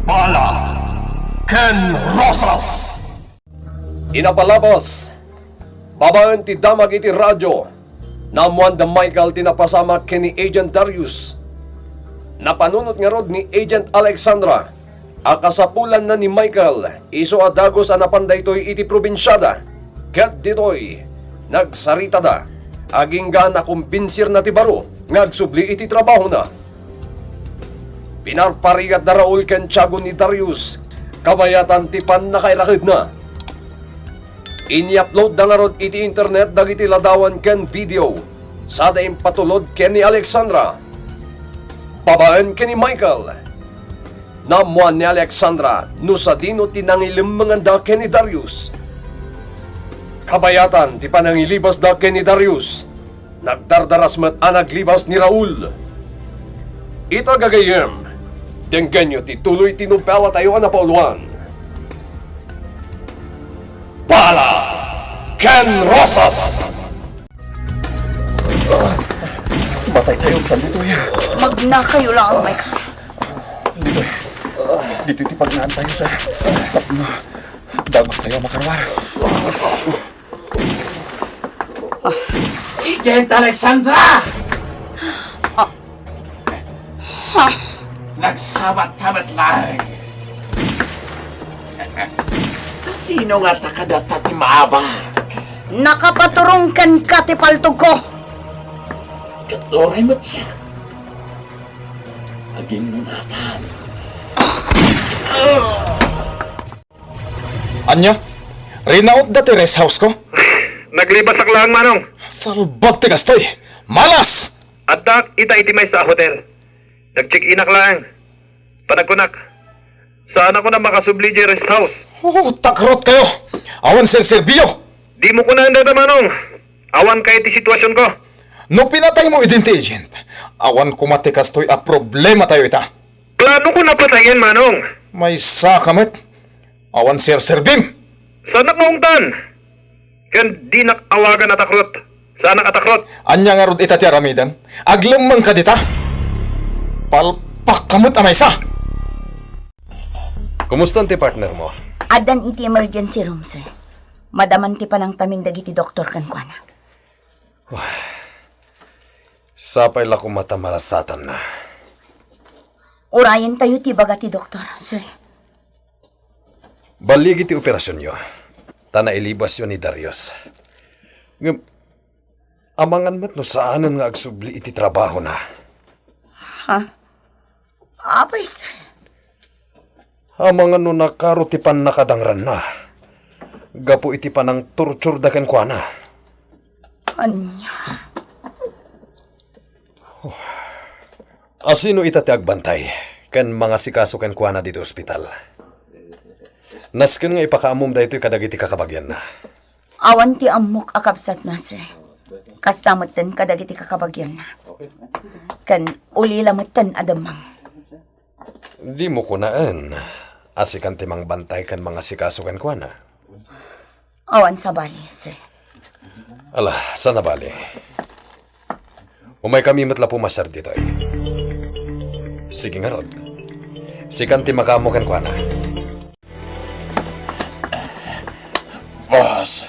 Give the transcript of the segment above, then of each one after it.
Bala Ken Rosas. Inapalabas, babaen ti damag iti radyo, namuan da Michael tinapasama kini Agent Darius. Napanunot nga rod ni Agent Alexandra, akasapulan na ni Michael, iso adagos anapanday to'y iti probinsyada, kat dito'y nagsarita da, aging ga nakumpinsir na ti baro, ngagsubli iti trabaho na. Pinarparigat na Raul ken tiyago ni Darius, kabayatan ti pan nakairakid na. Ini-upload na nga rod iti internet dagiti ladawan ken video, sa daing patulod ken ni Alexandra. Babaen ken ni Michael. Namuan ni Alexandra, no sa dino tinangilim mga da ken ni Darius. Kabayatan ti panangilibas da ken ni Darius, nagdardaras met anaglibas ni Raul. Ita gagayem, denggenyo ti tuloy tinumpela tayo na pauluan. Bala Ken Rosas. Batay tayo sa dito ya. Magna kayo lang, Michael. Dito itipagnaan tayo sa tapno. Dagos tayo makarwar. Agent Alexandra! Nagsabat-tabat lang. Sino nga takadata ti maabang? Nakapaturong ka ti paltog ko. Katuray mo't siya. Aging nunatan. Anya? Rinaot da ti rest house ko? Naglibas ak lang manong. Salbag ti gastoy! Malas! Adak ita itimay sa hotel. Nag-check-in ak lang. Panagkunak. Saan ako na makasubli di rest house? Oh, takrot kayo! Awan sir Sergio! Di mo ko na handa manong. Awan kay ti sitwasyon ko. No pinatay mo identi agent, awan kumati kastoy a problema tayo ita. Plano ko na patayin manong. May sakamet. Awan sir Servim! Sanak mo tan. Ken di nakawagan na takrot. Saan nakatakrot? Anya nga rod ita ti aramidan. Aglamang ka dita. Palpak kamot amay sa. Kumusta ti partner mo? Adan iti emergency room, sir. Madaman ti panang taming dagiti doktor kankwana. Sapay la ko mata malasatan na. Urayan tayo ti baga ti doktor, sir. Baligi ti operasyon nyo. Tana ilibas yun ni Darius. Amangan mat no saanan nga agsubli iti trabaho na. Ha? Apay, sir. Amangan no nakaro ti pan nakadangran na. Gapo iti panang torture da ken kuana. Anya? Asino ita ti agbantay ken mga sikaso ken kuana dito ospital. Nasken nga ipakaamom da ito'y kadagiti kakabagyan na. Awan ti amok akabsat na, sir. Kastamatan kadagiti kakabagyan na. Kan ulilamatan adamang. Di mo kunaan. Asikan timang bantay kan mga sikaso ken kuana. Awan sa bali, sir. Ala, sana bali. Umay kami matla pumasar dito eh. Sige nga rod. Sikan ti makamo ken kuana. Boss,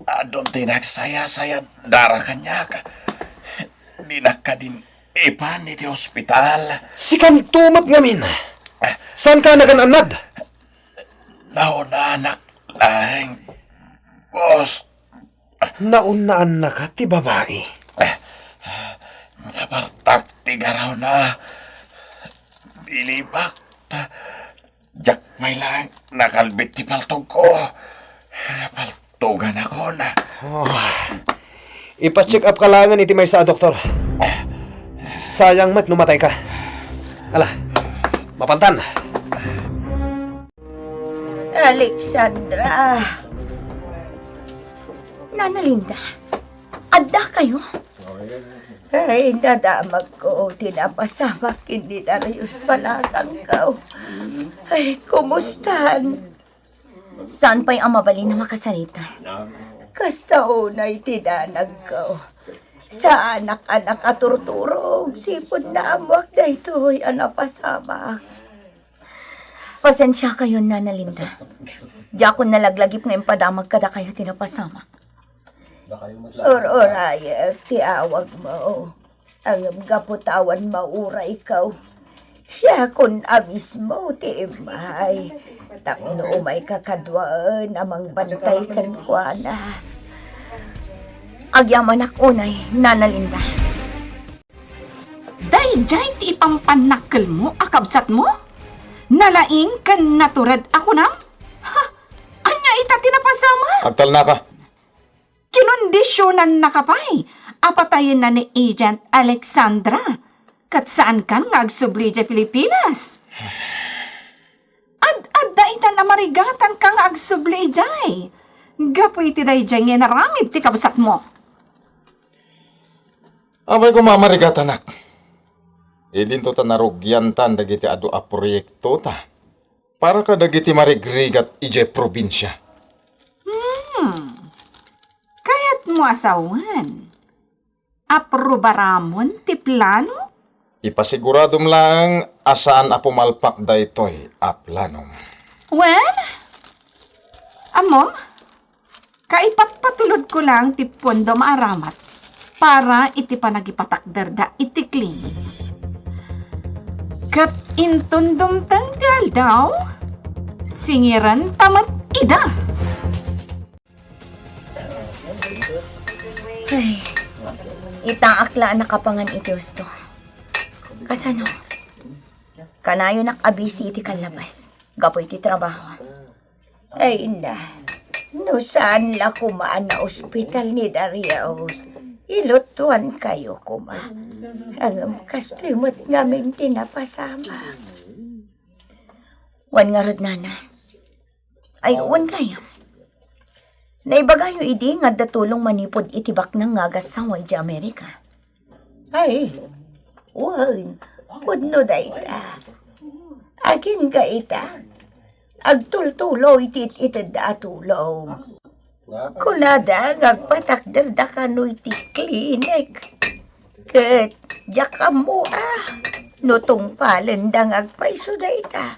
adon tinagsaya-saya dara kanyak. Di na ka din ipan iti ospital. Sikan tumat ngamin. Saan ka nagananad? Naunanak lang. Boss, Naunaan na ka ti babae. nabartak tigaraw na. Bilibak. Jak may lang nakalbit ti paltog ko. Napaltugan ako na. Ipa-check up ka langan iti may sa doktor. Sayang mat numatay ka. Ala, mapantan. Alexandra. Nana Linda, adda kayo? Ay, nadamag ko. Tinapasamak hindi Darius palasang ka. Ay, kumustahan? Saan pa'y ang mabali na makasalita? Kasta unay tinanag ko. Sa anak-anak aturturog, sipon na amwak na ito'y anapasama. Pasensya kayo, Nana Linda. Di ako nalaglagip ngayon padamag kada kayo tinapasama. Or, ti awag mo. Ang gaputawan maura ikaw. Siya kun abis mo, ti imay. Tapno umay kakadwaan, amang bantay kan kuana. Agyaman unay, Nana Linda. Dayjay ti ipampanakkel mo, akabsat mo? Nalaing kan naturad ako nam? Ha? Anya ita tinapasama? Agtal na ka. Kinondisyonan na kapay. Apatayin na ni Agent Alexandra. Kat saan kan nga agsubli dya Pilipinas? Ad-adda ita na marigatan ka nga agsubli djay. Gapoy ti dayjay nga naramid ti kabsat mo. Abay ko mamarigat anak. Idin to ta narugyan tan dagiti adu a proyekto ta. Para ka dagiti marigrigat ije probinsya. Kaya't mo asawan. Aprobaramon ti plano? Ipasiguradom lang asaan a pumalpak daytoy a planom. Well, amom, kaipatpatulod ko lang ti pondo maaramat para iti panagipatakder da iti klinik. Kat intundom tanggal daw, singiran tamat ida. Ay, itaakla na kapangan iti gusto. Kasano? Kanayo nakabisi iti kalabas. Gapoy iti trabaho. Ay na, no saan la kumaan na ospital ni Darius. Ilutuan kayo kuma. Ang kastimot ngamin tinapasama. Wan nga rod, Nana. Ay, wan kayo. Naibagayo idi nga datulong manipod itibak ng ngagas sa way di Amerika. Ay, wan, pudno da ita. Aging ka ita. Agtultulo itit da tulong. Kunada agpatakder da kano iti klinik. Ket, jaka mo nutong palendang agpaiso da ita.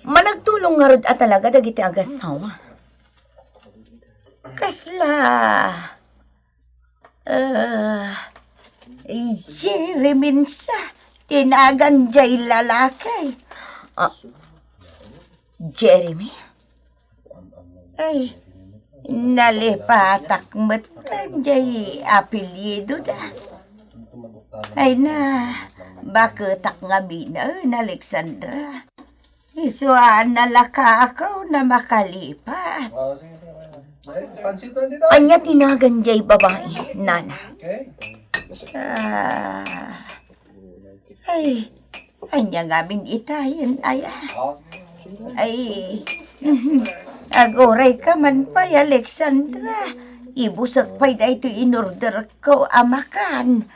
Managtulong nga rod at talaga dagiti agasawa. Kasla, Jeremy sa tinagan jay lalakay. Jeremy? Ay, nalipatak matan jay apelyido da. Ay na, baketak nga bina na Alexandra. Isuan na lakakaw na makalipat. Anya tinagan jay babae, Nana. Ay, anya ngamin itayan, ay. Agoray ka man pa, Alexandra. Ibusak pa'y da ito in-order ko amakan.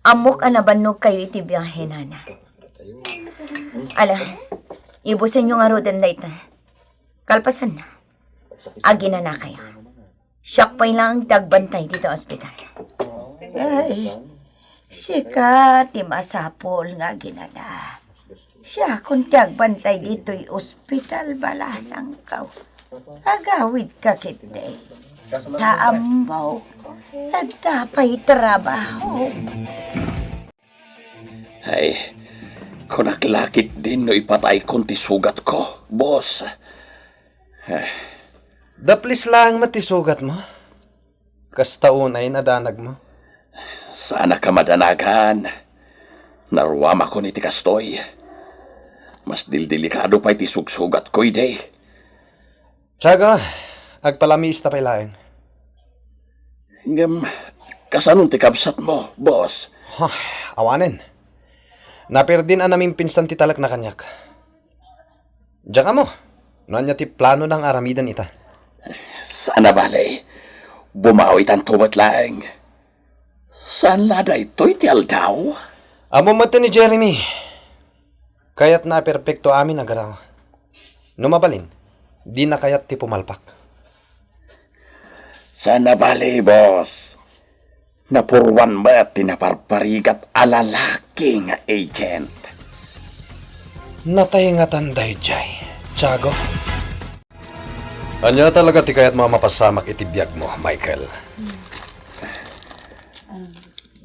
Amok anabanog kayo iti biyahe, Nana. Ala, ibusin nyo nga rodan na ito. Kalpasan na. Agi na kayo. Siyak pa'y lang tagbantay dito ospital. Ay, sika ti masapol nga ginana. Siya kung tagbantay dito'y ospital balasang kaw. Agawid ka kitday. Taambaw. At tapay trabaho. Ay, kunaklakit din no ipatay konti sugat ko, boss. Daplis lang matisugat mo. Kastaunay nadanag mo. Sana ka madanagan. Narwama ko ni ti kastoy. Mas dildelikado pa iti sugsugat ko, day. Tsaga, agpalamis na pailaing. Ngam, kasanong ti kabsat mo, boss? Awanin. Napirdin ang naming pinsan ti talak na kanyak. Diyan ka mo. Noan niya ti plano ng aramidan ita. Sana balay. Bumawi tan tumatlaeng. Saan lada ito'y ti aldaw? Amo mati ni Jeremy. Kaya't na perpekto amin agaraw. Numabalin, di na kaya't ti pumalpak. Sana balay, boss. Napurwan ba at tinaparparigat alalaki nga agent? Natay nga tanday, Jay. Tiago. Anya talaga ti kayat mamapasamak iti biyag mo, Michael.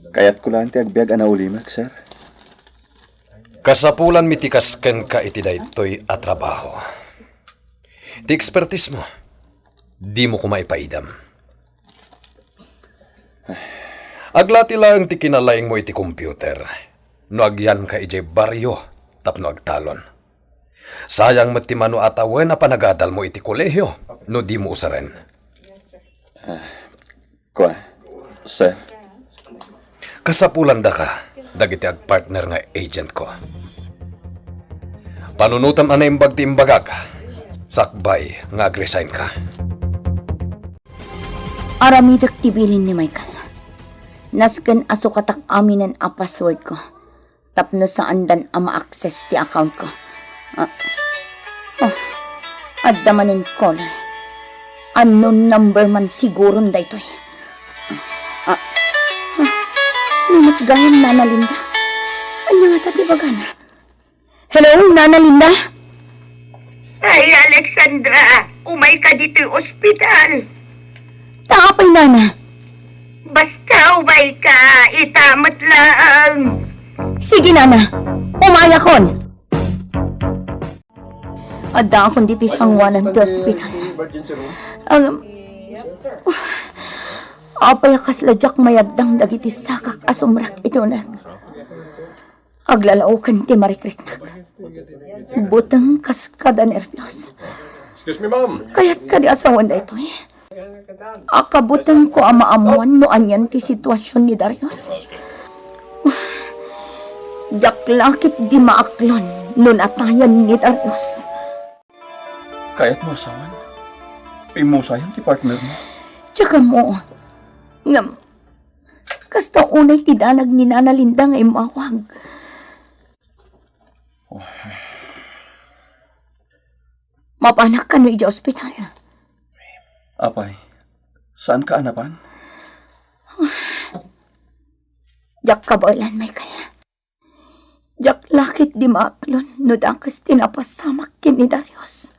Kaya't ko lang ti agbiag anaulimak, sir. Kasapulan mitikasken ka iti daytoy a trabaho. Ti expertise mo, di mo ko maipaidam. Aglati lang ti kinalaing mo iti computer. No agyan ka iti baryo, tapno agtalon. Sayang met ti mano atawen na panagadal mo iti kolehiyo, no di mo usaren. Kwa, sir. Kasapulan da ka, dagiti agpartner nga agent ko. Panunutam ana imbag ti imbagak, sakbay nga agresign ka. Aramidak tibilin ni Michael. Nasken aso katak aminan a password ko. Tapno saan dan ang ma-access ti account ko. Adda manin call. Unknown number man siguro dayto eh. Nunot gayam Nana Linda. Anya nga tati bagana. Hello, Nana Linda? Ay, Alexandra, umay ka dito yung ospital. Taapay, Nana. Basta umay ka, itamat lang. Sige, Nana. Umaya kon. Adda akong dito sangwanan ti ospital. Apay kasladyak mayadang dagiti sakak asumrak ito nag. Aglalaukan ti marikriknak. Butang kaskada nervyos. Excuse me, ma'am. Kaya't ka di asawan na ito eh. Akabutang ko amaamuan no anyan ti sitwasyon ni Darius. Jaklakit di maaklon no natayan ni Darius. Kaya't mo asawan? Pimusayang ti partner mo. Tsaka mo, ngam, kasta unay tidanag ni Nana Linda ngay mawag. Mapanak ka no ija ospital. Apay, saan ka anapan? Jak kabalan, Michael. Jak lakit di maaklon no dangkas tinapasamak kin ni Darius.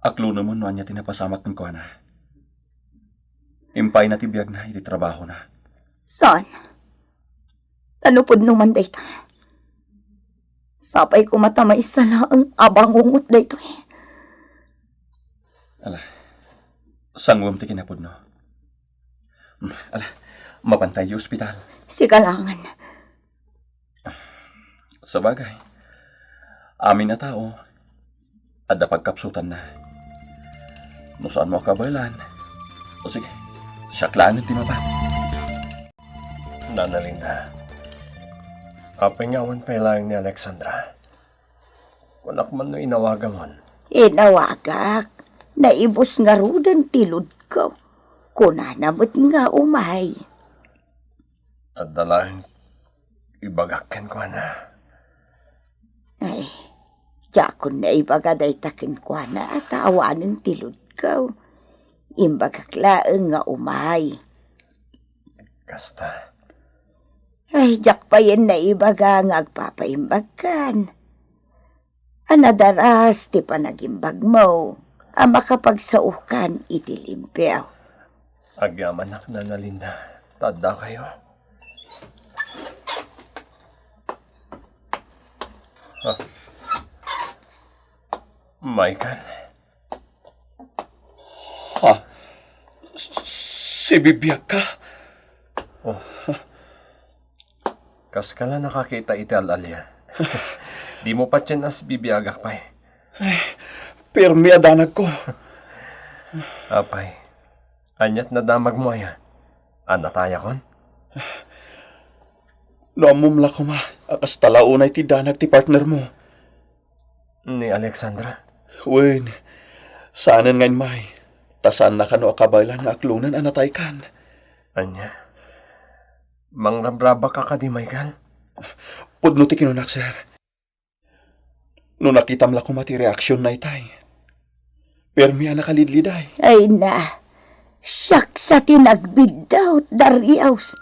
Aklo naman no anya tinapasamak ng kuha na. Impay na tibiyag na, iti trabaho na. Saan? Tanupod nung manday ta. Sapay ko matamay sala ang abangungot da ito eh. Ala, sangwam ti kinapod no. Ala, mapantay yung ospital. Sigalangan. Sa bagay, amin na tao, at pagkapsutan na. No saan mo kabalan? O sige, syaklanan ti mapa. Nana Linda. Kapingawan pa lang ni Alexandra. Wanak man no inawagan mo. Inawagak. Naibos nga rudan tilod ko. Kunanamot nga umay. At dalang ibagakan ko na. Ay, jakon na ibagaday takin ko na at awanin tilod ko. Imbagaklaan nga umay. Kasta. Ay, jak pa yan na ibaga nga agpapaimbagkan. Anadaras ti panagimbag mo. Ang makapagsaukan iti limpyaw. Agyaman ak na Linda. Tada kayo. Michael. Ha? Si bibiyag ka? Kas ka lang nakakita iti alalya. Di mo pa tiyan as bibiyagak pa eh. Pirmi adanag ko. Apay, anyat na damag mo yan. Anataya kon? Noamumla ko ma, akas talaunay ti danag ti partner mo. Ni Alexandra? Wen, saanan ngayon may, tasaan na kano akabaylan nga aklunan anatay kan. Anya? Mangrabraba ka di, Michael? Pudno ti kinunak, sir. No nakitam la ko mati reaksyon na itay. Pero miya nakalidliday. Ay na, Siyak sa tinagbidawt, Darius.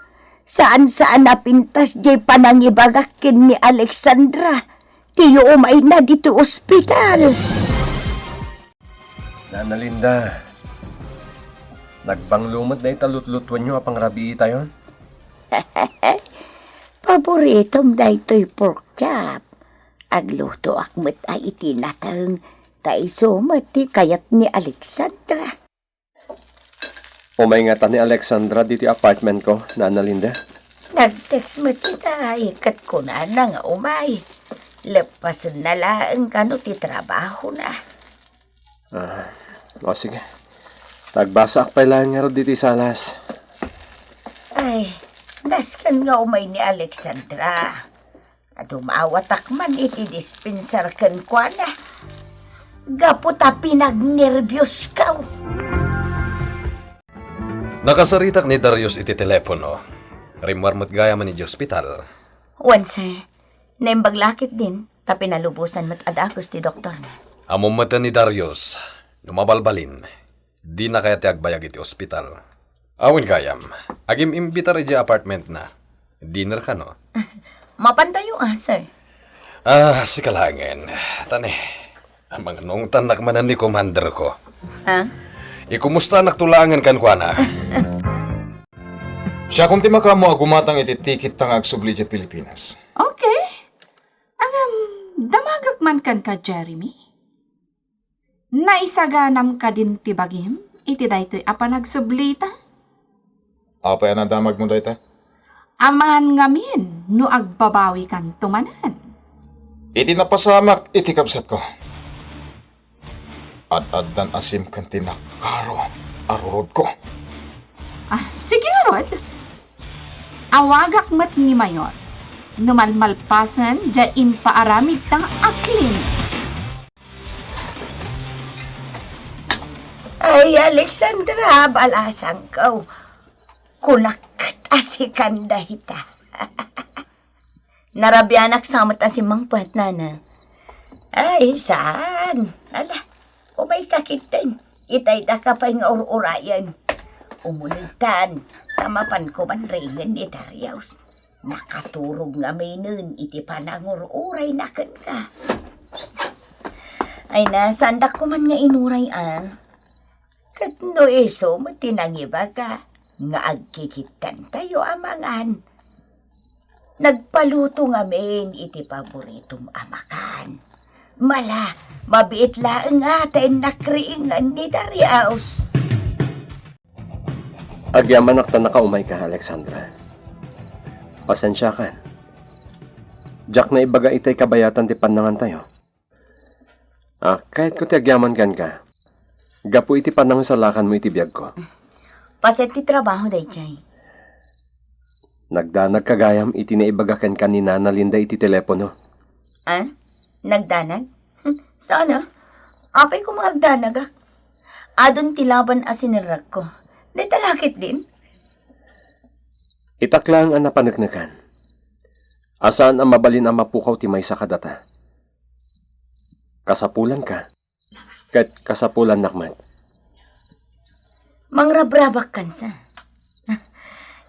Saan-saan napintas jay panangibagakin ni Alexandra. Tiyo umay na dito ospital. Nana Linda, nagbanglumot na italutlutuan nyo apang rabi tayon? Paboritom na ito'y pork chop. Agluto akmat ay itinatang taisumati kayat ni Alexandra. Umay nga ta ni Alexandra dito yung apartment ko, Nana Linda. Nag-text mo kita, ikat ko na nga umay. Lepas na lang kano ti trabaho na. O sige, tagbasa pa lang nga ro dito yung salas. Ay, naskan nga umay ni Alexandra. At umawatak man iti dispensar kan kwa na. Gaputa pinagnervyos ka. Nakasaritak ni Darius iti telepono. Rimwarmot gaya man iti ospital. Once, naimbaglakit din, tapi nalubusan mat adakos ti doktor na. Among mata ni Darius, lumabalbalin. Di na kaya ti agbayag iti ospital. Awin gayam, agim imbitar iti apartment na. Dinner ka no? Mapantayo sir. Si kalangin. Tani, amang nung tanak manan ni commander ko. Ha? Ikumusta naktulangan kan kwa na? Siya kung ti makamo agumatang iti tikit tang agsubli sa Pilipinas. Okay. Damagak man kan ka, Jeremy? Naisaganam ka din ti bagim? Iti daytoy apa nagsublita? Apa yan ang damag mo dayta? Aman ngamin, no agbabawi kan tumanan. Iti napasamak, iti kapsat ko. Ad-addan asim kan tinakaro, arurod ko. Sige Rod. Awagak mat ni Mayor. Numalmalpasan ja impaaramid tang aklinik. Ay, Alexandra, balasang kaw. Kunakat asikan dahita. Narabyanak samat asimang puat na. Ay, saan? Ala, umay kakitin. Itay da ka pa yung urayan. Umulitan, tamapan ko man ringan ni Darius. Nakaturog nga may nun, iti panangururay na kan ka. Ay, nasandak ko man nga inuray Katno eso, matinangiba ka. Nga agkikitan tayo amangan. Nagpaluto nga men, iti paboritom amakan. Mala, mabiit laang atin nakriingan ni Darius. Agyaman nakta nakaumay ka, Alexandra. Pasensya ka. Jack na ibaga itay kabayatan ti panangan tayo. Kahit ko ti agyaman kan ka, gapu iti panangan sa lakan mo iti biyag ko. Paset ti trabaho day, Chay. Nagdanag kagayam iti naibaga kan ni Nana Linda iti telepono. Nagdanag? Sana? Apay ko magdanag Adon tilaban asinirag ko. Di talakit din? Itaklang ang napanagnakan. Asaan ang mabalin ang mapukaw ti may sa kadata? Kasapulan ka. Kat kasapulan nakmat. Mangrabrabak kansa.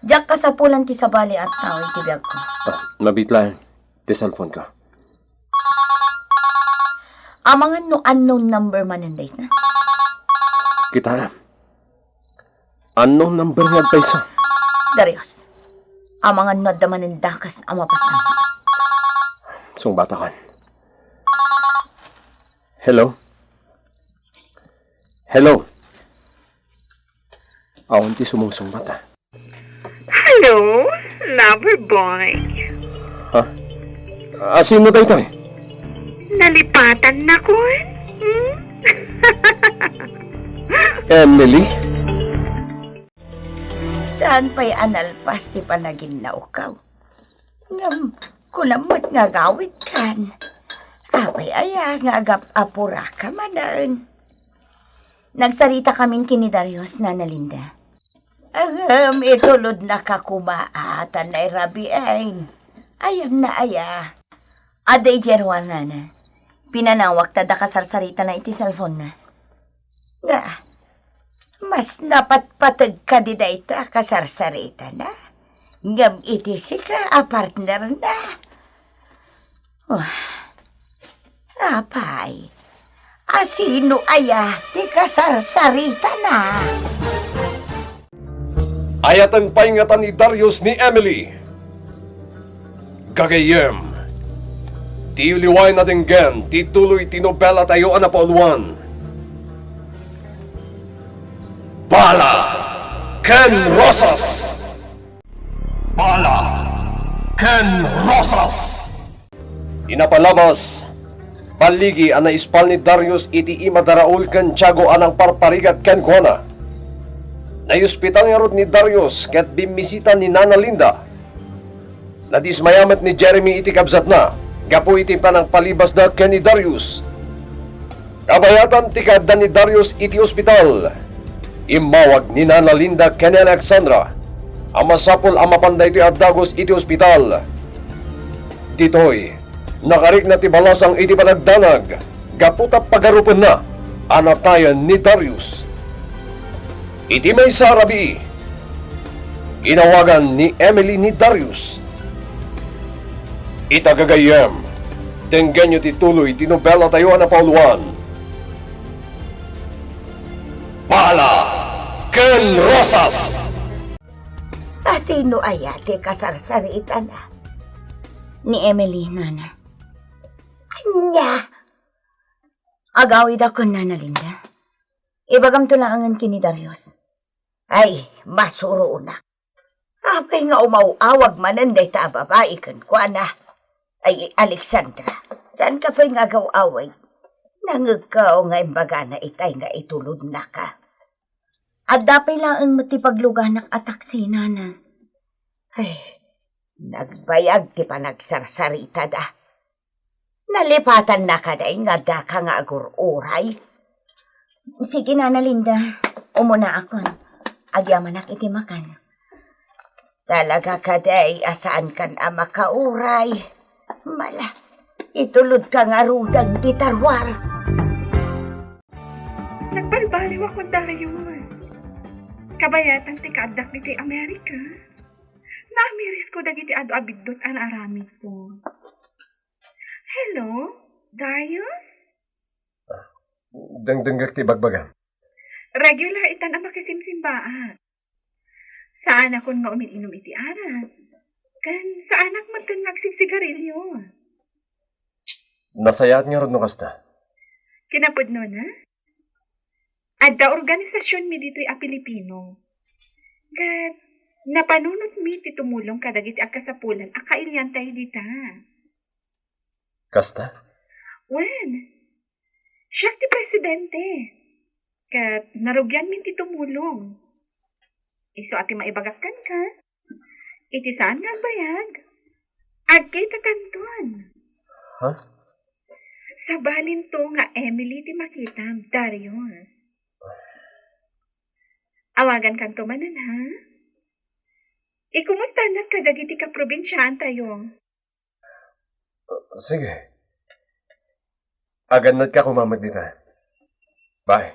Diyak kasapulan ti sabali at tao iti biyag ko. Mabitla ti cellphone ko. Amangan no unknown number man ang date na. Kita. Anong number nga paiso? Darius, amangan no daman ang dakas ang mapasang. Sung bata kan. Hello? Hello? Awan ti sumungsung bata. Hello, lover boy. Sino tayo tayo? Nalipatan na ko. Emily? Saan pa'y analpas ti panagin na ukaw? Ngam, kulamot nga gawit kan. Away aya nga agap apura ka manan. Nagsarita kaming kini Darius, Nana Linda. Itulod na kakumaatan na rabi ay. Ayam na aya. Aday jerwan na. Pinanawak tada kasarsarita na iti cellphone na. Nga, Mas napatpatag ka di dayta kasarsarita na. Ngam iti si ka a partner na. Wah, apay. Asino aya ti kasarsarita na. Ayatan paingatan ni Darius ni Emily. Gagayem. Ti uliway na dinggen, ti tuloy tinobela tayo anapoluan. Bala Ken Rosas. Bala Ken Rosas. Inapalabas. Paligi ang naispal ni Darius iti imadaraul ken Tiago anang parparigat ken kuana. Naiuspital nga rod ni Darius ket bimisita ni Nana Linda. Nadismayamat ni Jeremy iti kabsat na. Gapo iti panang palibas na ken ni Darius. Kabayatan ti kadda ni Darius iti ospital. Imawag ni Nana Linda ken ni Alexandra. Ang masapol ang mapanday ti addagos iti ospital. Ditoy, nakarik na ti balasang iti panagdanag. Gaputap pagarupan na anatayan ni Darius. Iti may sarabi. Inawagan ni Emily ni Darius. Itagagayem. Tenggan nyo tituloy tinobela tayo na pauluan. Bala Ken Rosas. Asino aya ti kasarsarita na. Ni Emily, Nana. Kanya. Agawid ako, Nana Linda. Ibagam tulangan kini Darius. Ay, masuro na. Apay nga umauawag mananday ta babae kan kwa na. Ay, Alexandra, saan ka pa'y nga away? Nangagkao nga imbaga na itay nga itulod na ka. At dapay lang ang matipagluganak atak si Nana. Ay, nagbayag ti panagsarsarita da. Nalipatan na ka day nga da ka nga agur-uray. Sige, Nana Linda, umuna akon. Agyamanak iti makan. Talaga ka day asaan kan makauray. Mala, itulod ka nga rudang di tarwar. Nagbalbaliw ako, Darius. Kabayatang ti kaadak ti Amerika. Naamiris ko dagiti ado abidot ang aramid ko. Hello, Darius? Dengdenggak ti bagbaga. Regular itan ang makisimsimbaat. Saan akong nga umiinom iti arat? Kan saan ak magkan nagsigsigarilyo? Nasayat nga rod no kasta. Kinapudno na? Adda organisasyon mi dito'y a Pilipino. Gat napanunot mi ti tumulong kadagiti akasapulan a kailyantay dita. Kasta? Wen, siya ti presidente. Kat narugyan mi ti tumulong. Iso ati maibagakan ka. Iti saan nga bayag? Agkita kanton. Ha? Sa balin to nga Emily ti makitam, Darius. Awagan kanto manan ha? Ikumusta na kadagiti ka probinsyaan tayo? Sige. Aganad ka kumamad dita. Bye.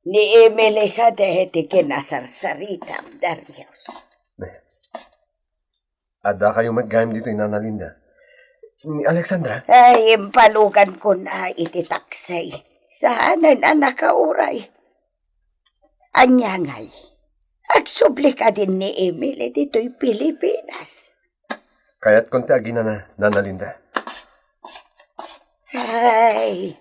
Ni Emily ka dahiti kinasarsarita, Darius. Ada kayo mag-game dito, Nana Linda. Ni Alexandra? Ay, impalugan ko na ititaksay. Saanan anak kauray. Anyangay, agsubli ka din ni Emily dito'y Pilipinas. Kaya't konti agina na, Nana Linda. Ay,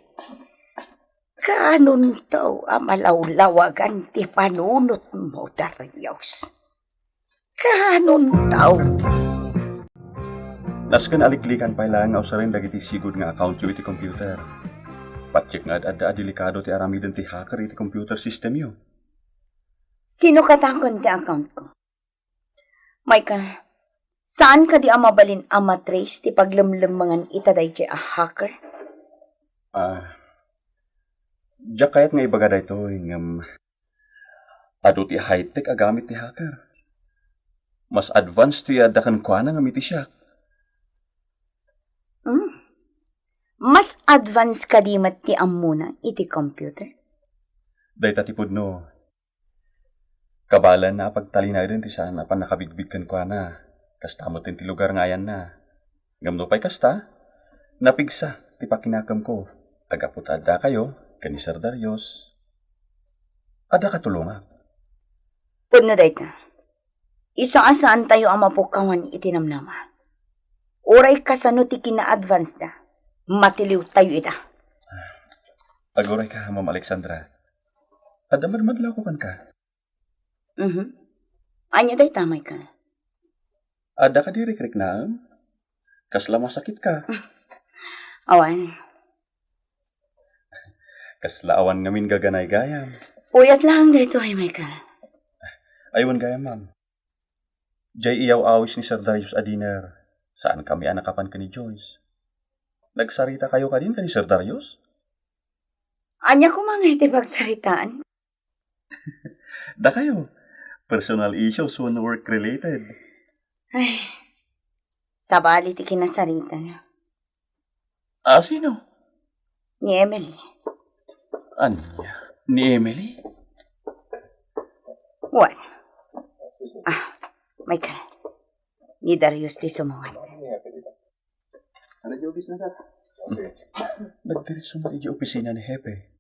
kanon to amalawlawagan ti panunot mo, Darius. Kanon to. Naskan aliklikan pa ilang nga usarin dagiti sigud nga account yu iti computer. Patchek nga adda delikado ti aramiden ti hacker iti computer system yu. Sino katakon ti account ko? May ka, saan ka di amabalin amatrace ti paglamlamangan itaday ti a hacker? Diyak kayat nga ibaga da ito, ado ti high-tech agamit ti hacker. Mas advanced ti adakan kwa na nga miti siya. Mas advance ka di mat ti amuna iti computer? Day tatipod no. Kabalan na pagtalinay rin ti saan na panakabigbigkan ko na. Kasta mo ti lugar ngayan na. Gamno pa'y kasta. Napigsa ti pakinakam ko. Agapot ada kayo, kani Sir Darius. Ada katulungan. Pudno dayta. Isaan tayo ang mapukawan itinamnama. Oray kasano ti kina-advance na. Matiliw tayo ita. Agoray ka, Ma'am Alexandra. Ada madlaw ko kan ka. Anya day tamay ka. Ada ka di rikrik na. Kasla masakit ka. Awan, Kasla awan ngamin gaganay gayam. puyat lang dito ay Michael. Aywan gayam, ma'am. Jay iyaw awis ni Sir Darius Adiner. Saan kami anakapan ka ni Joyce? Nagsarita kayo ka din ka ni Sir Darius? Anya ko mga iti pagsaritaan. Da kayo. Personal issues when work-related. Ay, sabali ti kinasarita na. Sino? Ni Emily. Anya? Ni Emily? Wan. Michael. Ni Darius ti sumungan. Nagdiritso mo di opisina ni Hepe.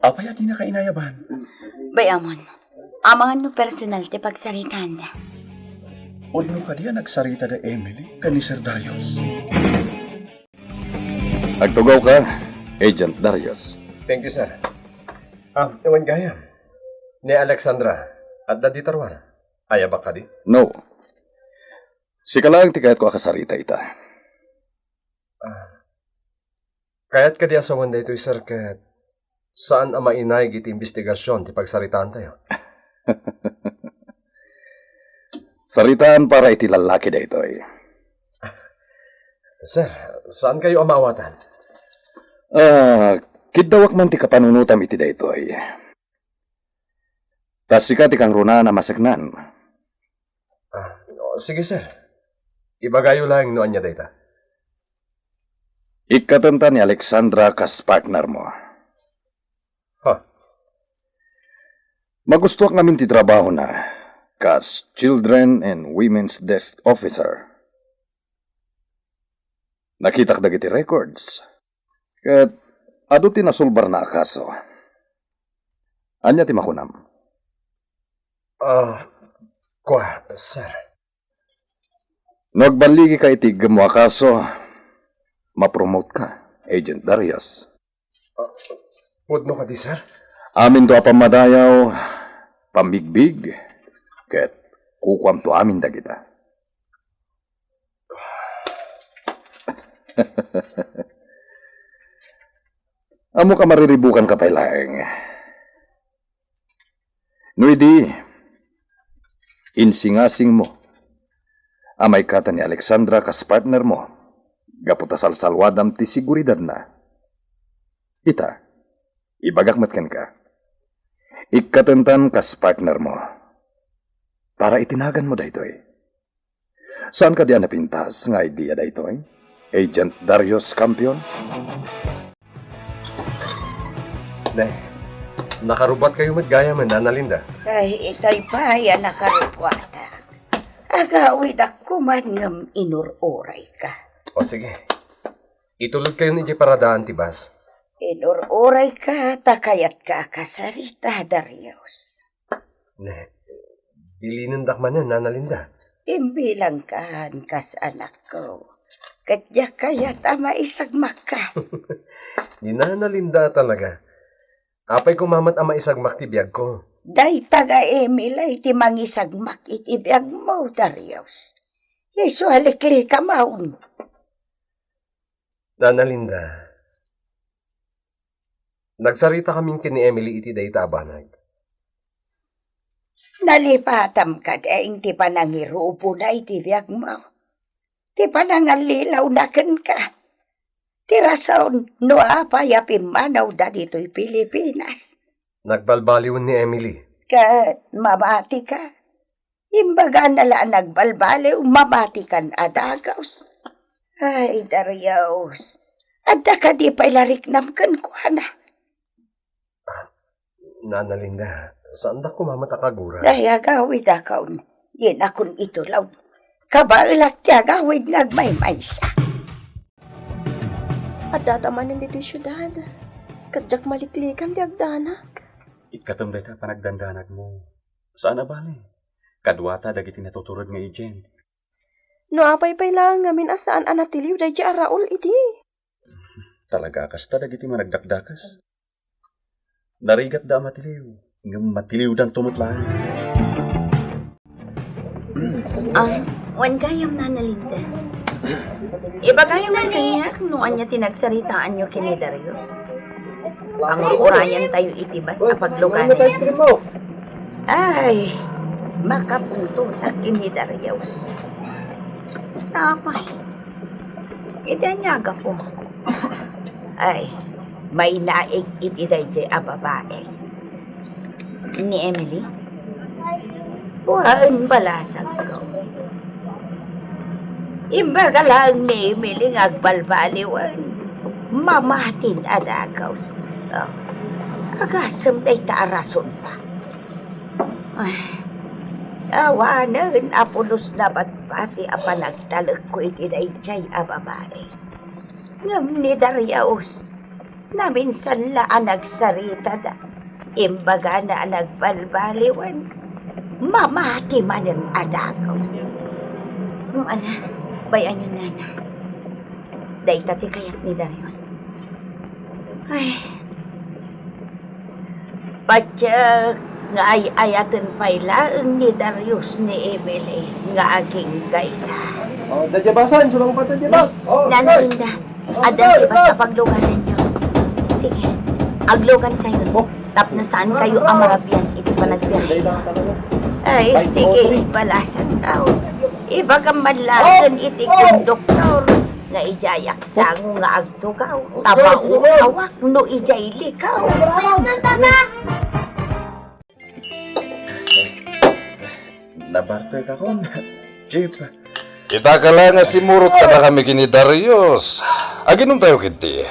Apaya di na kainayaban. Bayamon, amangan no personal ti pagsaritaan na. Uno ka diya nagsarita da Emily ka ni Sir Darius. Agtugaw ka, Agent Darius. Thank you, sir. Ewan gaya. Ni Alexandra, at da di tarwar. Ayabak ka di? No. Sika lang ti kahit ko akasarita ita. Kaya't ka di asawan da ito, sir, kahit saan ang mainay iti investigasyon ti pagsaritaan tayo? Saritaan para iti lalaki da ito eh. Sir, saan kayo amawatan? Kidawak man ti kapanunutam iti da ito eh. Kasi ka ti kang runa na masagnan. Sige, sir. Ibagayo lang noon niya data. Ikatanta ni Alexandra kas partner mo. Magustuak namin ti trabaho na kas Children and Women's Desk Officer. Nakitak dagiti records. Kat ado ti nasulbar na akaso. Anya ti makunam? Sir. Nagbaligi ka iti mo akaso, mapromote ka, Agent Darius. Pudno ka di, sir? Amin to apamadayaw, pambigbig, ket kukwam to amin da kita. Amo ka mariribukan ka pailaeng. No idi, insingasing mo. Amay kata ni Alexandra kas partner mo. Gaputa salsalwadam ti siguridad na. Ita, ibagakmat ka. Ikatentan kas partner mo. Para itinagan mo da ito eh. Saan ka diyan napintas nga idea da ito eh? Agent Darius Campion? Nay, nakarubat kayo maggaya man, Nana Linda. Ay, itay pa yan nakarupwata. Agawid ako man ngam inuroray ka. O sige, itulog kayo ni paradaan, tibas. Inuroray ka, takayat ka kasarita, Darius. Ne, bilinin dakman yan, Nana Linda. Imbilang kan kas anak ko. Katya kaya tama isagmak ka. Ni Nana Linda talaga. Apay kumamat ama isagmak ti biyag ko. Day taga Emila iti mangisagmak iti biyag mo, Darius. Yesu halikli ka maun. Nana Linda, nagsarita kaming kini Emily iti day tabanag. Nalipatam ka daing ti panangirupo na iti biyag mo. Ti panangalilaw na ken ka. Ti rason no apayapim manaw da dito'y Pilipinas. Nagbalbaliwan ni Emily. Kat mabati ka. Imbaga nala nagbalbaliw, mabati kan adagaws. Ay, Darius. Adda ka di pa ilariknamkan ko, ana. Nanalinda, saan da kumamata kagura? Daya gawid akaw. Yan akong itulaw. Kabailak tiya gawid nagmay-maysa. At datamanan dito yung syudad. Kadyak maliklikan di agdanak. Ikatom data panagdandanag mo. Saan na bali? Kadwata dagiti natuturod nga agent. No apay-pay lang ngamin asaan anatiliw da di araol iti. Talaga kasta dagiti managdakdakas. Narigat da matiliw. Nga matiliw dan tumutlaan. Wan kayam nanalinda. Ibagayam man kanya kung noon niya tinagsaritaan niyo kini Darius. Ang urayan tayo itibas na pagluganin niya. Ay, makapunto ta kini Darius. Tapay. Idanyaga po. Ay, may naig itiday jay a babae. Ni Emily? Waan balasag ko. Imbaga lang ni Emily ngagbalbaliwan. Mamatin adagaws. Oh. Agasam day taarason ta. Ay, awanan apulos na pati apa nagtalag ko itiday jay a babae. Ngam ni Darius, na minsan laan nagsarita da, imbaga na nagbalbaliwan, mamati man ang adagaws. Ala, bayan yun nana, day tati kayat ni Darius. Ay, patyak nga ay-ayatan pailaang ni Darius ni Emily nga aging gayda. Dadyabasan, sulang pa dadyabas. Nanalinda, adan di ba sa pagluganan nyo? Sige, aglugan kayo. Tapno saan kayo amarabyan, iti pa nagbiyahe. Ay, sige, balasan ka. Iba kang manlagan iti kong doktor. Nga ijayak sango nga agtugaw. Tabao hawak no ijay likaw. Nabarte ka kon. Jeep. Kita ka lang nga simurot ka na kami kini Darius. Aginom tayo kiti.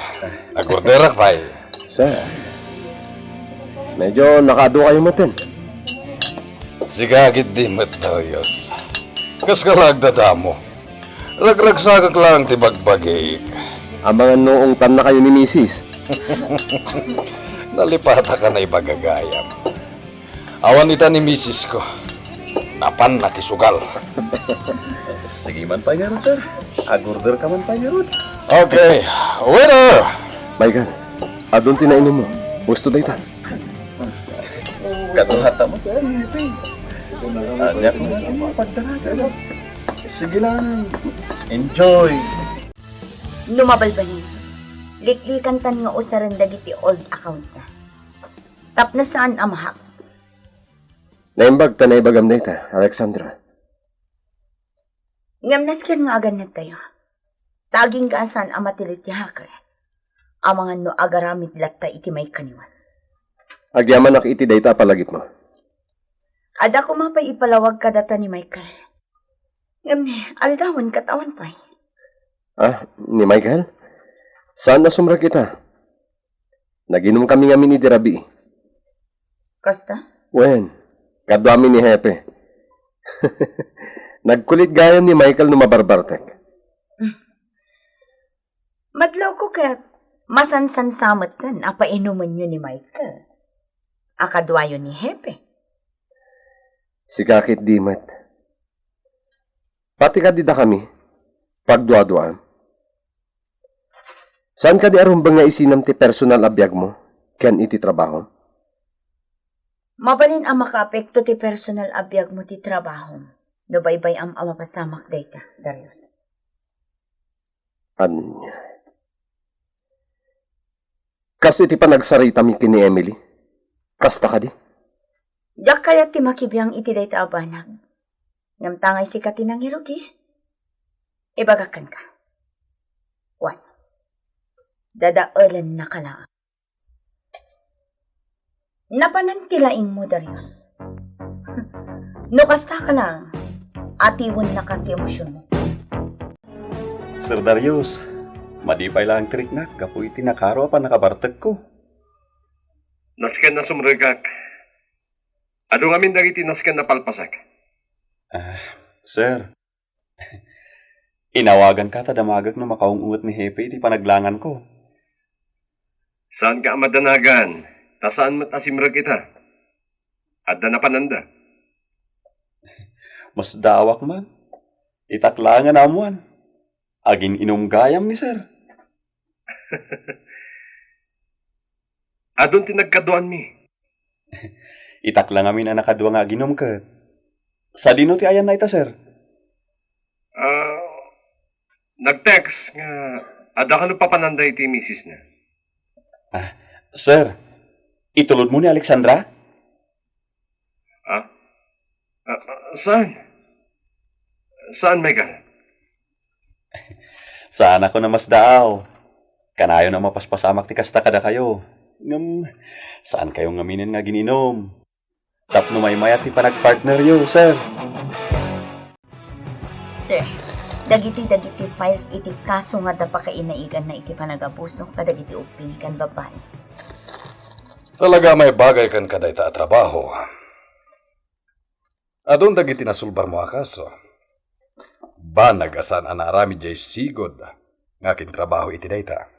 Agorderak pa'y. Sir, medyo nakado kayo matin. Siga kiti met Darius. Kas ka lagdadamo. Lagragsagak lang ti bagbagik. Ang mga noong tam na kayo ni Mrs. Nalipata ka na ibagagayam. Awan ita ni Mrs. ko. Napan nakisugal. Sige man pa nga ron, sir. Agorder ka man pa nga ron. Okay, waiter! Michael, adon tinainom mo. Gusto da itan. Katuhata mo, sir. Anya ko mo pagdaraga. Sige lang. Enjoy. Numabalbanin. Liklikan tan nga usaran dagiti old account na. Tapno saan amahak? Naimbag ta na ibagam na ita, Alexandra. Ngam naskin nga agan na tayo. Taging kaasan amatilit ti hakre. Amangan no agaramit latta iti may kaniwas. Agyaman nak iti dayta palagip mo. Ada ko mapay ipalawag ka data ni Michael. Ngam ni, aldawan katawan pa'y. Ah, ni Michael? Saan na sumra kita? Naginom kami nga ni Dirabi. Kasta? Wen, kadwami ni Hepe. Nagkulit gayam ni Michael no mabarbartek. Madlaw ko kaya't masansan samat kan apainuman nyo ni Michael. Akadwayo ni Hepe. Si Kakit Dimat. Pati ka dida kami, pagdwa-dwa. Saan ka di arumbang nga isinam ti personal abiyag mo, ken iti trabaho? Mabalin ang makaapekto ti personal abiyag mo ti trabaho. No baybay ang amapasamak data, Darius. Anya. Kasi ti panagsarita mi kini Emily. Kasta ka di? Diyak kaya ti makibiyang iti dayta abanag. Namtangay si katinang irugi. Ibagakan ka. 1. Dadaulan na kala. Napanantilaing mo, Darius. No kasta ka lang, atiwan na ka ti emosyon mo. Sir Darius, madipay lang trick na, kapoy tinakaro pa nakabartag ko. Nasken na sumregak. Ado ngamin dagiti nasken na palpasak. Sir, inawagan ka tadamagag na makaungungot ni Hepe di panaglangan ko. Saan ka madanagan? Tasaan matasimrag kita? Adda na pananda. Mas dawak man. Itaklangan amuan. Agin inom gayam ni sir. Adon tinagkaduan mi. Itaklang amin ang nakadwa nga ginom ka. Sa dino ti ayan na ita, sir. Nag-text nga adda ka no papananday ti misis na. Sir, itulod mo ni Alexandra? Saan? Saan, Megan? Saan ako na mas daaw? Kanayo na mapaspasamak ti kasta kada kayo. Saan kayong ngaminin nga gininom? Tapno may mayat ti panagpartner yo, sir. Sir, dagiti files iti kaso nga da pa kainaigan na iti panagabuso kadagiti uping kan babae. Talaga may bagay kan kaday ta trabaho. Adon dagiti nasulbar mo akaso. Banag asan anarami jay sigod nga kin trabaho iti dayta.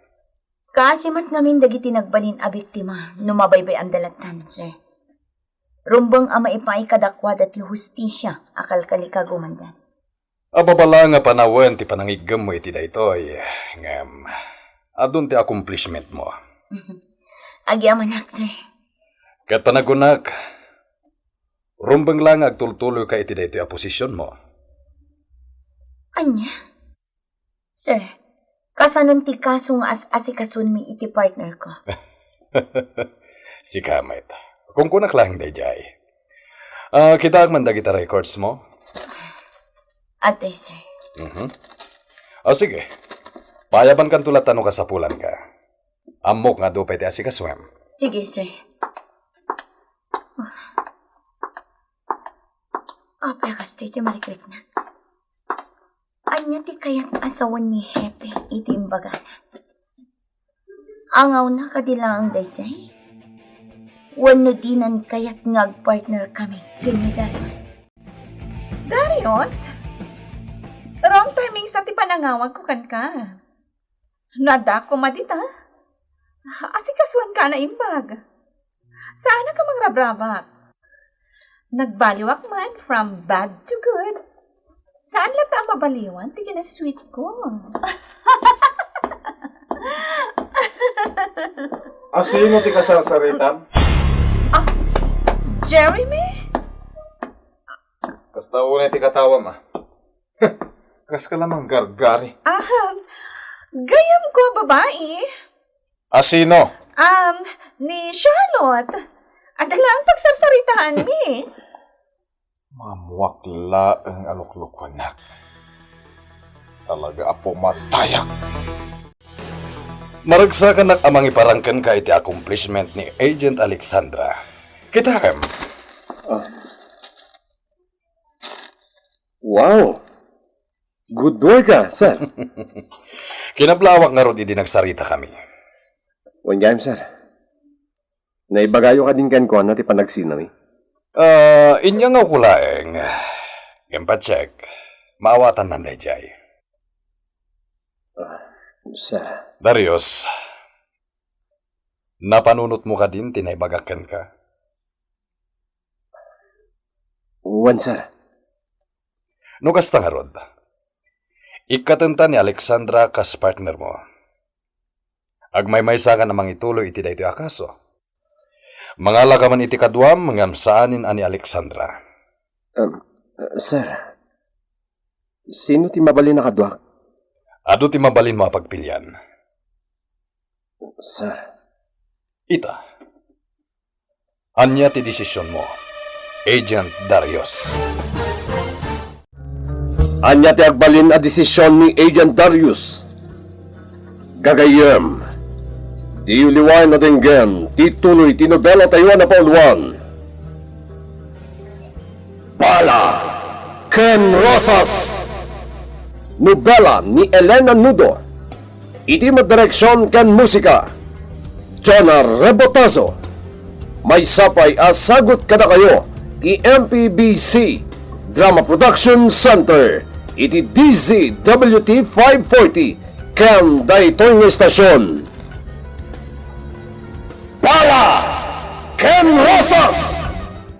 Kasimat ngamin dagiti nagbalin a biktima numabaybay ang dalatan, sir. Rumbang ama ipay kadakwa dati hustisya akal kalika gumandan. Ababala nga panawen ti panangigam mo iti daytoy. Ngam, adun ti accomplishment mo. Agyamanak, sir. Kat panagunak, rumbang lang agtultuloy ka iti daytoy a posisyon mo. Anya? Sir, kasanon ti kaso nga asikasun mi iti partner ko. Si Kamit. Kung kunak lang dayjay. Kita man dagita records mo? Ate, sir. Sige. Payaban kan tulat tanong kasapulan ka. Amok nga dupay ti asikaswem. Sige, sir. Apay kas ti mariklik na. Anya ti kayat asawan ni Hepe iti imbagana. Angaw na kadilang dayjay. Wano dinan kayat ngag-partner kami kini Darius. Darius? Wrong timing sa ti panangawag ko kan ka. Nada ko madita. Asikasuan ka na imbag. Sana ka mangrabraba. Nagbaliwak man from bad to good. Saan lata ang mabaliwan? Tigin na sweet ko. Sino ti kasarsaritan? Jeremy? Kasta una ti katawa ma. Kas ka lamang gargari. Gayam ko babae. Sino? Ni Charlotte. Adala ang pagsarsaritahan mi. Mamuwakla ang aluklukwanak. Talaga apo matayak. Maragsa ka nak amang iparangkan ka iti accomplishment ni Agent Alexandra. Kita hem. Wow! Good work ka, sir. Kinablawak nga rod idi nagsarita kami. One game, sir. Naibagayo ka din kan ko na ti panagsinami. Inya nga kulaeng. Gempacheck. Maawatan nanday jay. Sir. Darius, napanunot mo ka din, tinaibagakan ka. One, sir. No kasta nga rod. Ikatenta ni Alexandra kas partner mo. Agmay-maysa ka namang ituloy iti daytoy akaso. Mangala ka man iti kaduam, mangamsaanin ani Alexandra. Sir. Sino ti mabalin na kaduak? Ado ti mabalin mo pagpilyan. Sir. Ita. Anya ti desisyon mo, Agent Darius. Anya ti agbalin a desisyon ni Agent Darius. Gagayem. Di uliwan na dinggen, tituloy tinobela tayo na pauluan. Bala Ken Rosas. nobela ni Elena Nudo. Iti madireksyon ken musika, Jonah Rebotazo. May sapay asagot kada kayo ti MPBC Drama Production Center iti DZWT 540 ken daytoy nga estasyon. Pala Ken Rosas!